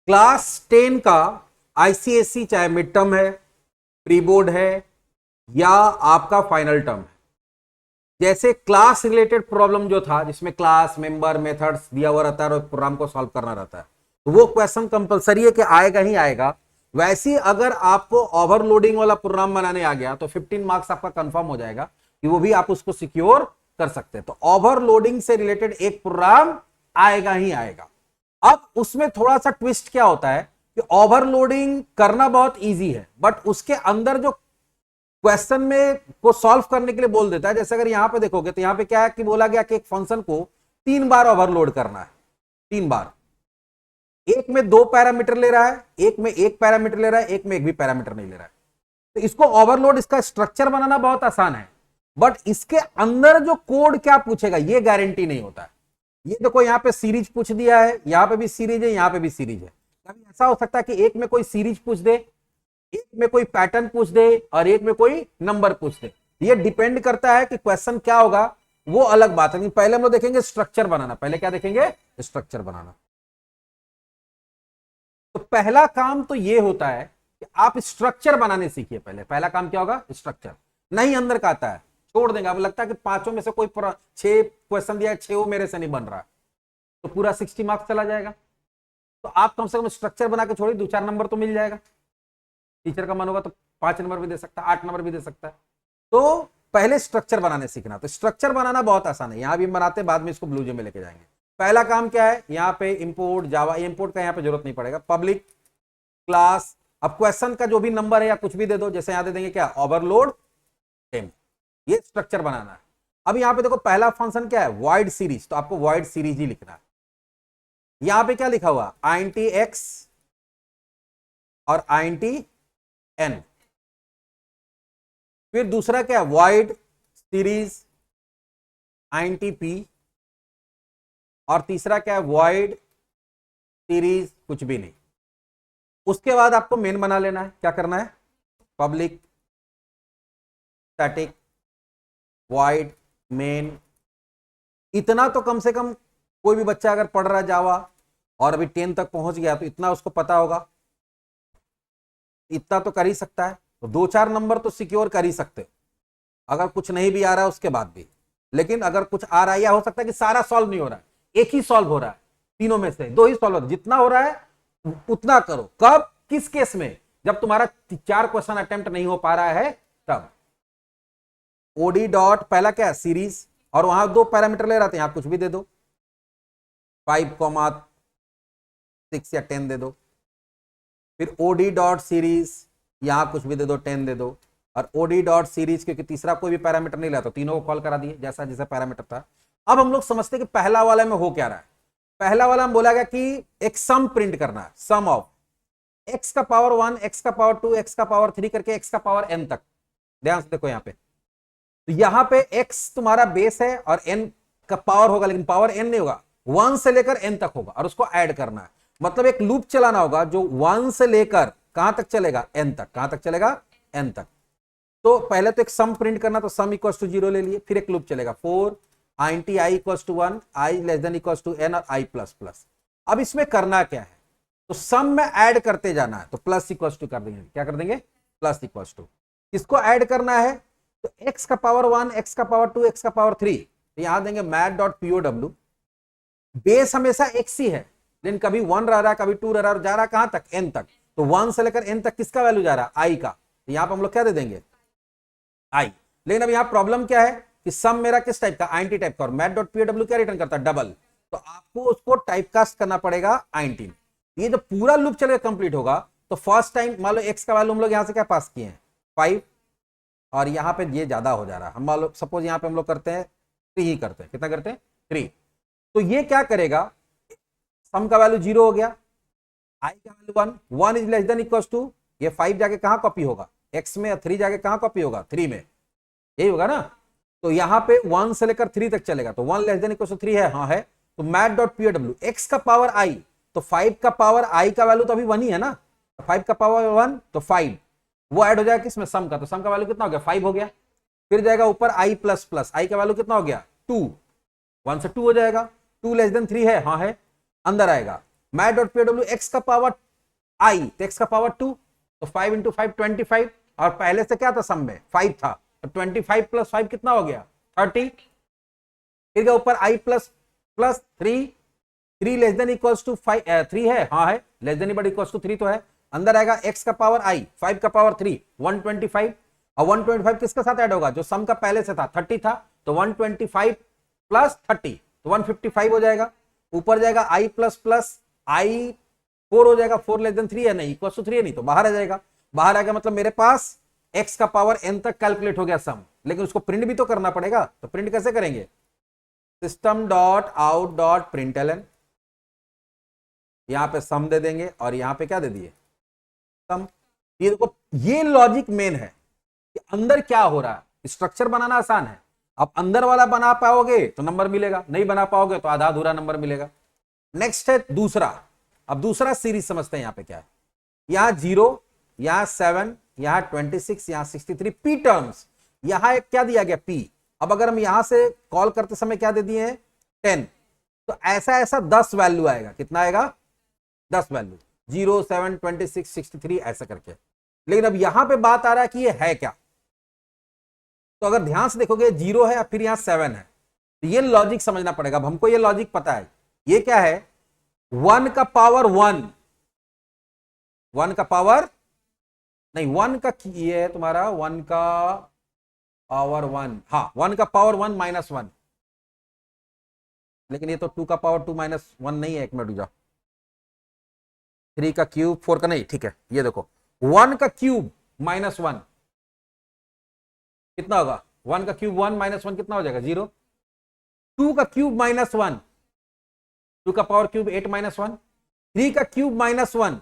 Class 10 का ICSC चाहे mid term है, प्री बोर्ड है या आपका फाइनल टर्म है, जैसे क्लास रिलेटेड प्रॉब्लम जो था जिसमें क्लास मेंबर मेथड्स दिया हुआ रहता है और प्रोग्राम को सॉल्व करना रहता है, तो वो क्वेश्चन कंपलसरी है कि आएगा ही आएगा। वैसे अगर आपको ओवरलोडिंग वाला प्रोग्राम बनाने आ गया तो 15 मार्क्स आपका कंफर्म हो जाएगा कि वो भी आप उसको सिक्योर कर सकते हैं। तो ओवरलोडिंग से रिलेटेड एक प्रोग्राम आएगा ही आएगा। अब उसमें थोड़ा सा ट्विस्ट क्या होता है कि ओवरलोडिंग करना बहुत इजी है, बट उसके अंदर जो क्वेश्चन में को सॉल्व करने के लिए बोल देता है, जैसे अगर यहां पे देखोगे तो यहां पे क्या है कि बोला गया कि एक फंक्शन को 3 बार ओवरलोड करना है, 3 बार। एक में 2 पैरामीटर ले रहा है, एक में 1 पैरामीटर ले रहा है, एक में 1 भी पैरामीटर नहीं ले रहा है। तो इसको ओवरलोड, इसका स्ट्रक्चर बनाना बहुत आसान है, बट इसके अंदर जो कोड क्या पूछेगा ये गारंटी नहीं होता है। ये देखो यहां पे सीरीज पूछ दिया है, यहां पे भी सीरीज है, यहां पे भी सीरीज है। कभी ऐसा हो सकता है कि एक में कोई सीरीज पूछ दे, एक में कोई पैटर्न पूछ दे और एक में कोई नंबर पूछ दे। ये डिपेंड करता है कि क्वेश्चन क्या होगा, वो अलग बात है। लेकिन पहले हम लोग देखेंगे स्ट्रक्चर बनाना। पहले क्या देखेंगे? स्ट्रक्चर बनाना। तो पहला काम तो ये होता है कि आप स्ट्रक्चर बनाने सीखिए। पहला काम क्या होगा? स्ट्रक्चर। नहीं अंदर का आता है छोड़ देंगे। अब लगता है कि 5 में से कोई 6 क्वेश्चन दिया है, 6 वो मेरे से नहीं बन रहा, तो पूरा 60 मार्क्स चला जाएगा। तो आप कम से कम स्ट्रक्चर बना के छोड़िए, 2-4 नंबर तो मिल जाएगा। टीचर का मन होगा तो 5 नंबर भी दे सकता है, 8 नंबर भी दे सकता है। तो पहले स्ट्रक्चर बनाने सीखना। तो स्ट्रक्चर बनाना बहुत आसान है, यहां भी बनाते हैं, बाद में इसको ब्लूजे में लेके जाएंगे। पहला काम क्या है? यहां पे इंपोर्ट जावा, इंपोर्ट का यहां पे जरूरत नहीं पड़ेगा। पब्लिक क्लास, अब क्वेश्चन का जो भी नंबर है या कुछ भी दे दो, जैसे यहां दे देंगे क्या? ओवरलोड टेम। ये स्ट्रक्चर बनाना है। अब यहां पे देखो पहला फंक्शन क्या है? Void series. तो आपको वॉइड सीरीज ही लिखना है। यहां पे क्या लिखा हुआ? int x और int n। फिर दूसरा क्या है? Void series int p। और तीसरा क्या है? वॉइड सीरीज कुछ भी नहीं। उसके बाद आपको मेन बना लेना है। क्या करना है? Public static void main. इतना तो कम से कम कोई भी बच्चा अगर पढ़ रहा है जावा और अभी 10 तक पहुंच गया तो इतना उसको पता होगा, इतना तो कर ही सकता है। तो 2-4 नंबर तो सिक्योर कर ही सकते हो, अगर कुछ नहीं भी आ रहा है उसके बाद भी। लेकिन अगर कुछ आ रहा है, या हो सकता है कि सारा सॉल्व नहीं हो रहा है, एक ही सॉल्व हो रहा है, तीनों में से 2 ही सॉल्व हो रहा है, जितना हो रहा है उतना करो। कब? किस केस में? जब तुम्हारा 4 क्वेश्चन अटेम्प्ट नहीं हो पा रहा है तब। ओडी डॉट पहला क्या है? सीरीज, और वहां 2 पैरामीटर ले रहे थे, यहां कुछ भी दे दो, 5,6 या 10 दे दो। फिर ओडी डॉट सीरीज, यहां कुछ भी दे दो, 10 दे दो। और ओडी डॉट सीरीज, क्योंकि तीसरा कोई भी पैरामीटर नहीं लाता, तीनों को कॉल करा दिए जैसा जैसा पैरामीटर था। अब हम लोग समझते कि पहला वाला में हो क्या रहा है। पहला वाला में बोला गया कि एक सम प्रिंट करना है, सम ऑफ x का पावर 1, x का पावर 2, x का पावर 3 करके x का पावर n तक। ध्यान से देखो यहां पे, तो यहां पे x तुम्हारा बेस है और n का पावर होगा, लेकिन पावर n नहीं होगा, 1 से लेकर n तक होगा, और उसको ऐड करना है। मतलब एक लूप चलाना होगा जो 1 से लेकर कहां तक चलेगा? n तक। कहां तक चलेगा? n तक। तो पहले तो एक सम प्रिंट करना, तो सम इक्वल टू 0 ले लिए। फिर एक लूप चलेगा 4 int i equal to 1, i less than equal to n और i प्लस प्लस। अब इसमें करना क्या है? तो सम में ऐड करते जाना है, तो प्लस इक्वल टू कर देंगे। क्या कर देंगे? Plus equal to. किसको ऐड करना है? तो x का पावर 1, x का पावर 2, x का पावर 3। तो यहां देंगे math.pow। बेस हमेशा x ही है, लेकिन कभी 1 रह रहा है, कभी 2 रह रहा है, जा रहा है कहां तक? n तक। तो 1 से लेकर n तक किसका वैल्यू जा रहा है? i का। तो यहां पर हम लोग क्या दे देंगे? i। लेकिन अब यहां प्रॉब्लम क्या है कि सम मेरा किस टाइप का? int टाइप का। और math.pow क्या रिटर्न करता है? डबल। तो आपको उसको टाइपकास्ट करना पड़ेगा int। ये जो पूरा लूप चलेगा कंप्लीट होगा, तो फर्स्ट टाइम मान लो x का वैल्यू हम लोग यहां से क्या पास किए हैं? 5, और यहां पे ये ज्यादा हो जा रहा है। हम मान लो सपोज यहां पे हम लोग करते हैं 3 ही करते हैं। कितना करते हैं? 3। तो ये क्या करेगा? सम का वैल्यू 0 हो गया, i का value 1, 1 is less than equal to, ये 5 जाके कहां कॉपी होगा? x में, 3 जाके कहां कॉपी होगा? 3 में। यही होगा ना? तो यहां पे 1 से लेकर 3 तक चलेगा, तो 1 लेस देन इक्वल टू 3 है, हाँ है। तो math.pow x का पावर i, तो 5 का पावर i का वैल्यू तो अभी 1 ही है ना, 5 का पावर 1 तो 5, वो ऐड हो जाएगा किसमें? सम का। तो सम का वैल्यू कितना हो गया? 5 हो गया। फिर जाएगा ऊपर i प्लस प्लस, i का वैल्यू कितना हो गया? 2, 1 से 2 हो जाएगा। 2 लेस देन 3 है, हाँ है, अंदर आएगा। मैट डॉट पीओडब्ल्यू एक्स का पावर आई, तो एक्स का पावर 2, तो 5 इंटू 5 25, और पहले से क्या था सम में 5 था, तो 25 प्लस 5 कितना हो गया 30। फिर क्या ऊपर आई plus plus 3, 3 less than equals to 5, 3 है, हाँ है, less than but equals to 3 तो है। अंदर आएगा x का पावर i, 5 का पावर 3 125, और 125 किसके साथ ऐड होगा, जो सम का पहले से था 30 था, तो 125 प्लस 30 तो 155 हो जाएगा। ऊपर जाएगा i प्लस प्लस i 4 हो जाएगा, 4 लेस देन 3 है, नहीं इक्वल्स टू 3 है, नहीं तो बाहर आ जाएगा। बाहर आ गया मतलब मेरे पास x का पावर n तक कैलकुलेट हो गया सम, लेकिन उसको प्रिंट भी तो करना पड़ेगा, तो प्रिंट कैसे करेंगे, system dot out dot println, यहां पे सम दे देंगे और यहां पे क्या दे दिए सम। ये देखो ये लॉजिक मेन है कि अंदर क्या हो रहा है। स्ट्रक्चर बनाना आसान है, आप अंदर वाला बना पाओगे तो नंबर मिलेगा, नहीं बना पाओगे तो आधा अधूरा नंबर मिलेगा। नेक्स्ट है दूसरा, अब दूसरा सीरीज समझते हैं। यहां पे क्या है, यहां 0, यहां 7, यहां 26, यहां 63 पी टर्म्स, यहां एक क्या दिया गया पी। अब अगर हम यहां से कॉल करते समय क्या दे दिए हैं 10, तो ऐसा ऐसा 10 वैल्यू आएगा, कितना आएगा 10 वैल्यू, 0, 7, 26, 63 ऐसा करके। लेकिन अब यहां पे बात आ रहा है कि ये है क्या, तो अगर ध्यान से देखोगे 0 है फिर यहां 7 है, तो ये लॉजिक समझना पड़ेगा। अब हमको ये लॉजिक पता है, ये क्या है 1 का पावर 1, 1 का पावर नहीं 1 का ये है तुम्हारा 1 का पावर 1, हाँ 1 का पावर 1 माइनस 1, लेकिन ये तो 2 का पावर 2 माइनस 1 नहीं है, एक मिनट रुक जाओ, 3 का क्यूब 4 का नहीं, ठीक है ये देखो 1 का क्यूब माइनस 1 कितना होगा, 1 का क्यूब 1 माइनस 1 कितना हो जाएगा 0, 2 का क्यूब माइनस 1, 2 का पावर क्यूब 8 माइनस 1, 3 का क्यूब माइनस 1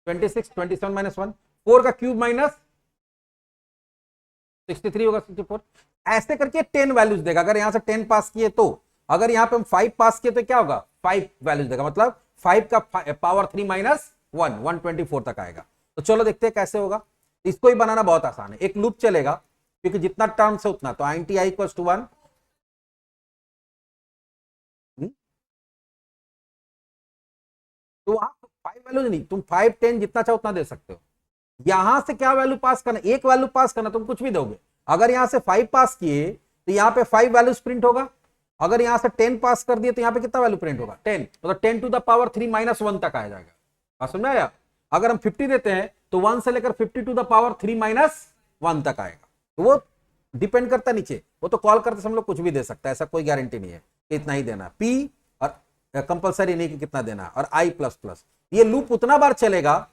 26, 27 माइनस 1, 4 का क्यूब माइनस 63 होगा 64, ऐसे करके 10 वैल्यूज देगा। अगर यहां से 10 पास किए तो, अगर यहां पे हम 5 पास किए तो क्या होगा 5 वैल्यूज देगा, मतलब 5 का पावर 3 माइनस 1 124 तक आएगा। तो चलो देखते हैं कैसे होगा। इसको ही बनाना बहुत आसान है, एक लूप चलेगा क्योंकि जितना टर्म से उतना, तो int i इक्वल्स टू 1, तो आप 5 वैल्यूज नहीं, तुम 5 10 जितना चाहो उतना दे सकते हो। यहां से क्या वैल्यू पास करना, एक वैल्यू पास करना, तुम कुछ भी दोगे। अगर यहां से 5 पास किए तो यहां पे 5 वैल्यूज प्रिंट होगा, अगर यहां से 10 पास कर दिए तो यहां पे कितना वैल्यू प्रिंट होगा 10, मतलब 10 टू द पावर 3 माइनस 1 तक आ जाएगा। बात समझ में आया। अगर हम 50 देते हैं तो 1 से लेकर 50 टू द पावर 3 माइनस 1 तक आएगा। तो वो डिपेंड करता नीचे, वो तो कॉल करते समय हम लोग कुछ भी दे सकता है, ऐसा कोई गारंटी नहीं है कि इतना ही देना, पी और कंपलसरी नहीं कि कितना देना, और आई प्लस प्लस। ये लूप उतना बार चलेगा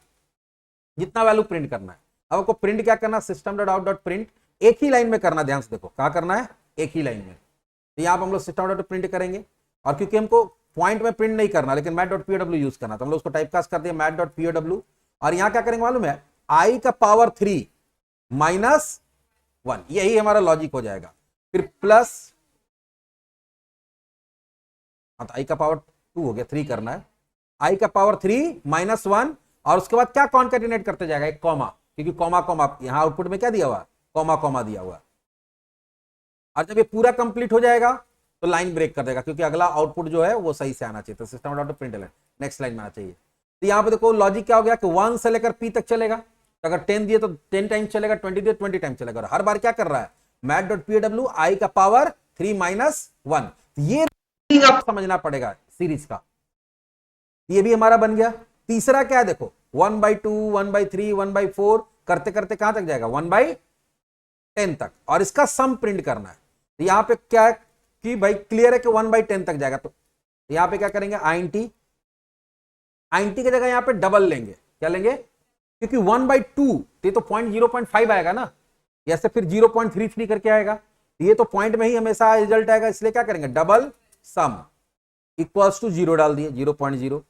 जितना वैल्यू प्रिंट करना है। अब आपको प्रिंट क्या करना, system dot out dot print, एक ही लाइन में करना, ध्यान से देखो कहां करना है, एक ही लाइन में। तो यहां पर हम लोग सिस्टम डॉट प्रिंट करेंगे, और क्योंकि हमको पॉइंट में प्रिंट नहीं करना लेकिन मैट डॉट पीओडब्ल्यू यूज करना, तो हम लोग उसको टाइपकास्ट कर दिया मैट डॉट पीओडब्ल्यू, और यहां क्या करेंगे मालूम है, आई का पावर 3 माइनस 1, यही हमारा लॉजिक हो जाएगा। फिर प्लस, हाँ तो आई का पावर 2 हो गया, 3 करना है, आई का पावर 3 माइनस 1, और उसके बाद क्या कॉन्केटिनेट करते जाएगा, एक कॉमा, क्योंकि कॉमा कॉमा यहां आउटपुट में क्या दिया हुआ, कॉमा कॉमा दिया हुआ। और जब ये पूरा कंप्लीट हो जाएगा तो लाइन ब्रेक कर देगा, क्योंकि अगला आउटपुट जो है वो सही से आना चाहिए, तो system dot println next line में आना चाहिए। तो यहां पे देखो लॉजिक क्या हो गया कि 1 से लेकर p तक चलेगा, तो अगर 10 दिए तो 10 टाइम चलेगा, 20 दिए 20 टाइम चलेगा, और हर बार क्या कर रहा है मैट डॉट पीडब्ल्यू आई का पावर 3 माइनस 1। ये आप समझना पड़ेगा सीरीज का, ये भी हमारा बन गया। तीसरा क्या है देखो 1/2 1/3 1/4 करते करते कहां तक जाएगा 1/10 तक, और इसका सम प्रिंट करना है। तो यहां पे क्या है कि भाई क्लियर है कि 1/10 तक जाएगा, तो यहां पे क्या करेंगे int की जगह यहां पे डबल लेंगे, क्या लेंगे, क्योंकि 1/2 ये तो 0.5 आएगा ना, या से फिर 0.33 करके आएगा, ये तो पॉइंट में ही हमेशा रिजल्ट आएगा, इसलिए क्या करेंगे डबल सम इक्वल्स टू 0 डाल दिए 0.0।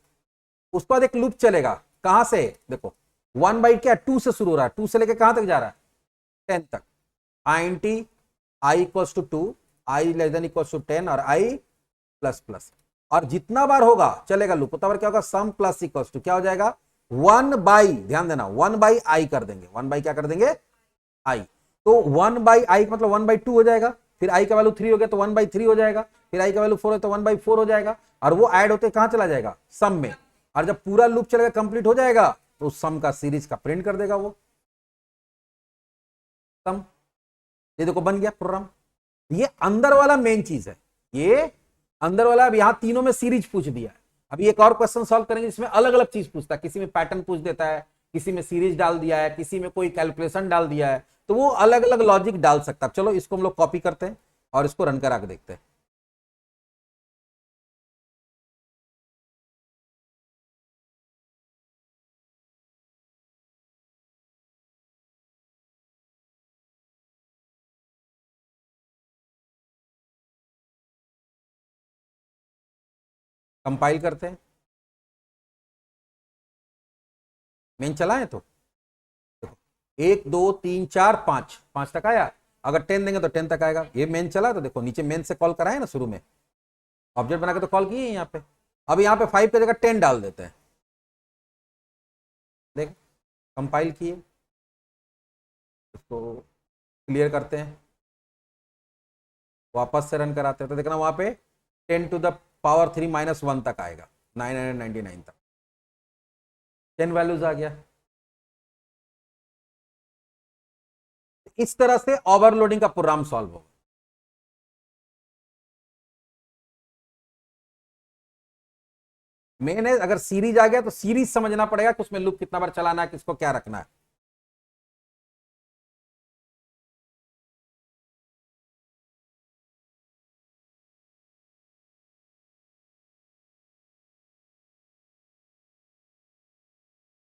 उसके बाद एक लूप चलेगा, कहां से देखो 1/2 से शुरू हो रहा है, 2 से लेकर कहां तक जा रहा है 10 तक, int i equals to 2, i less than equals to 10 और i प्लस प्लस, और जितना बार होगा चलेगा लूप उतना बार क्या होगा सम प्लस इक्वल्स टू क्या हो जाएगा 1/, ध्यान देना 1/i कर देंगे, 1 बाई क्या कर देंगे i, तो 1/i मतलब 1/2 हो जाएगा, फिर आई का वैल्यू 3 हो गया तो 1/3 हो जाएगा, फिर आई का वैल्यू 4 है तो 1/4 हो जाएगा, और वो ऐड होते कहां चला जाएगा, सम में। और जब पूरा लूप चलेगा कंप्लीट हो जाएगा तो उस सम का सीरीज का प्रिंट कर देगा वो सम। ये देखो बन गया प्रोग्राम। ये अंदर वाला मेन चीज है, ये अंदर वाला। अब यहां तीनों में सीरीज पूछ दिया है। अभी एक और क्वेश्चन सॉल्व करेंगे जिसमें अलग अलग चीज पूछता है, किसी में पैटर्न पूछ देता है, किसी में सीरीज डाल दिया है, किसी में कोई कैलकुलेशन डाल दिया है, तो वो अलग अलग लॉजिक डाल सकता है। चलो इसको हम लोग कॉपी करते हैं और इसको रन करा के देखते हैं। कंपाइल करते हैं, मेन चला है तो देखो 1 2 3 4 5, 5 तक आया। अगर 10 देंगे तो 10 तक आएगा। ये मेन चला तो देखो नीचे मेन से कॉल कराए ना, शुरू में ऑब्जेक्ट बना के तो कॉल किए यहाँ पे। अब यहाँ पे 5 की जगह 10 डाल देते हैं। देख कंपाइल किए, इसको क्लियर करते हैं, वापस से रन कराते हैं तो देखना वहां पे 10⁻³ - 1 तक आएगा, 999 तक 10 वैल्यूज आ गया। इस तरह से ओवरलोडिंग का प्रोग्राम सॉल्व होगा। मेन है अगर सीरीज आ गया तो सीरीज समझना पड़ेगा कि उसमें लूप कितना बार चलाना है, किसको क्या रखना है।